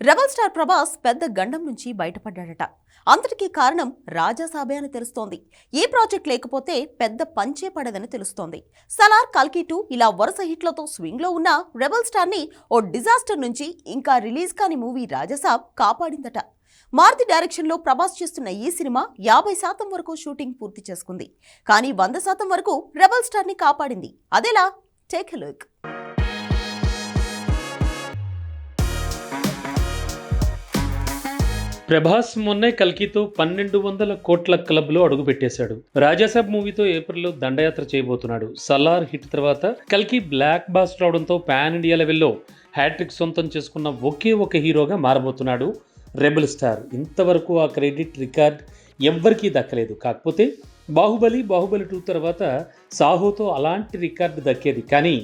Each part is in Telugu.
రెబల్ స్టార్ ప్రభాస్ పెద్ద గండం నుంచి బయటపడ్డాడట. అంతటికీ కారణం రాజాసాబే అని తెలుస్తోంది. ఈ ప్రాజెక్ట్ లేకపోతే పెద్ద పంచే పడదని తెలుస్తోంది. సలార్, కల్కి 2 ఇలా వరుస హిట్లతో స్వింగ్ లో ఉన్న రెబల్ స్టార్ ని ఓ డిజాస్టర్ నుంచి ఇంకా రిలీజ్ కాని మూవీ రాజాసాబ్ కాపాడిందట. మారుతి డైరెక్షన్ లో ప్రభాస్ చేస్తున్న ఈ సినిమా 50% వరకు షూటింగ్ పూర్తి చేసుకుంది. కానీ 100% వరకు రెబల్ స్టార్ ని కాపాడింది. అదెలా? Take a look. ప్రభాస్ మొన్నే కల్కితో 1200 కోట్ల క్లబ్లో అడుగుపెట్టేశాడు. రాజాసాబ్ మూవీతో ఏప్రిల్లో దండయాత్ర చేయబోతున్నాడు. సలార్ హిట్ తర్వాత కల్కి బ్లాక్ బాస్టర్ అవడంతో పాన్ ఇండియా లెవెల్లో హ్యాట్రిక్ సొంతం చేసుకున్న ఒకే ఒక హీరోగా మారబోతున్నాడు రెబల్ స్టార్. ఇంతవరకు ఆ క్రెడిట్ రికార్డ్ ఎవ్వరికీ దక్కలేదు. కాకపోతే బాహుబలి 2 తర్వాత సాహోతో అలాంటి రికార్డు దక్కేది. కానీ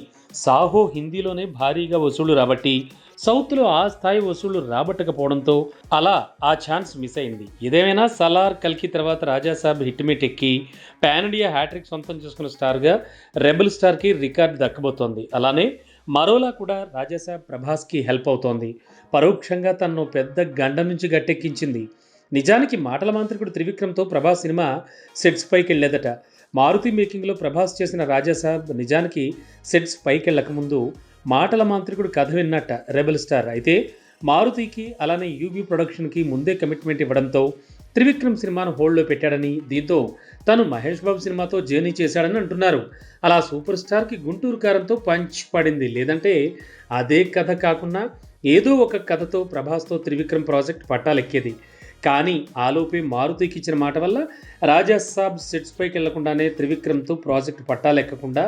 సాహో హిందీలోనే భారీగా వసూళ్లు రాబట్టి సౌత్లో ఆ స్థాయి వసూళ్లు రాబట్టకపోవడంతో అలా ఆ ఛాన్స్ మిస్ అయింది. ఏదేమైనా సలార్, కల్కి తర్వాత రాజాసాబ్ హిట్ మేట్ ఎక్కి పాన్ ఇండియా హ్యాట్రిక్ సొంతం చేసుకున్న స్టార్గా రెబల్ స్టార్కి రికార్డు దక్కబోతోంది. అలానే మరోలా కూడా రాజాసాబ్ ప్రభాస్కి హెల్ప్ అవుతోంది. పరోక్షంగా తనను పెద్ద గండం నుంచి గట్టెక్కించింది. నిజానికి మాటల మాంత్రికుడు త్రివిక్రమ్తో ప్రభాస్ సినిమా సెట్స్ పైకి వెళ్ళేదట. మారుతి మేకింగ్లో ప్రభాస్ చేసిన రాజాసాబ్ నిజానికి సెట్స్ పైకి వెళ్ళకముందు మాటల మాంత్రికుడు కథ విన్నట్ట రెబల్ స్టార్. అయితే మారుతికి అలానే యూబీ ప్రొడక్షన్కి ముందే కమిట్మెంట్ ఇవ్వడంతో త్రివిక్రమ్ సినిమాను హోల్డ్లో పెట్టాడని, దీంతో తను మహేష్ బాబు సినిమాతో జర్నీ చేశాడని అంటున్నారు. అలా సూపర్ స్టార్కి గుంటూరు కారంతో పంచ్ పడింది. లేదంటే అదే కథ కాకుండా ఏదో ఒక కథతో ప్రభాస్తో త్రివిక్రమ్ ప్రాజెక్ట్ పట్టాలెక్కేది. కానీ ఆలోపే మారుతికి ఇచ్చిన మాట వల్ల రాజాసాబ్ సెట్స్ పైకి వెళ్లకుండానే త్రివిక్రమ్తో ప్రాజెక్ట్ పట్టాలెక్కకుండా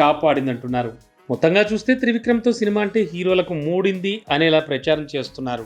కాపాడిందంటున్నారు. మొత్తంగా చూస్తే త్రివిక్రమ్తో సినిమా అంటే హీరోలకు మూడింది అనేలా ప్రచారం చేస్తున్నారు.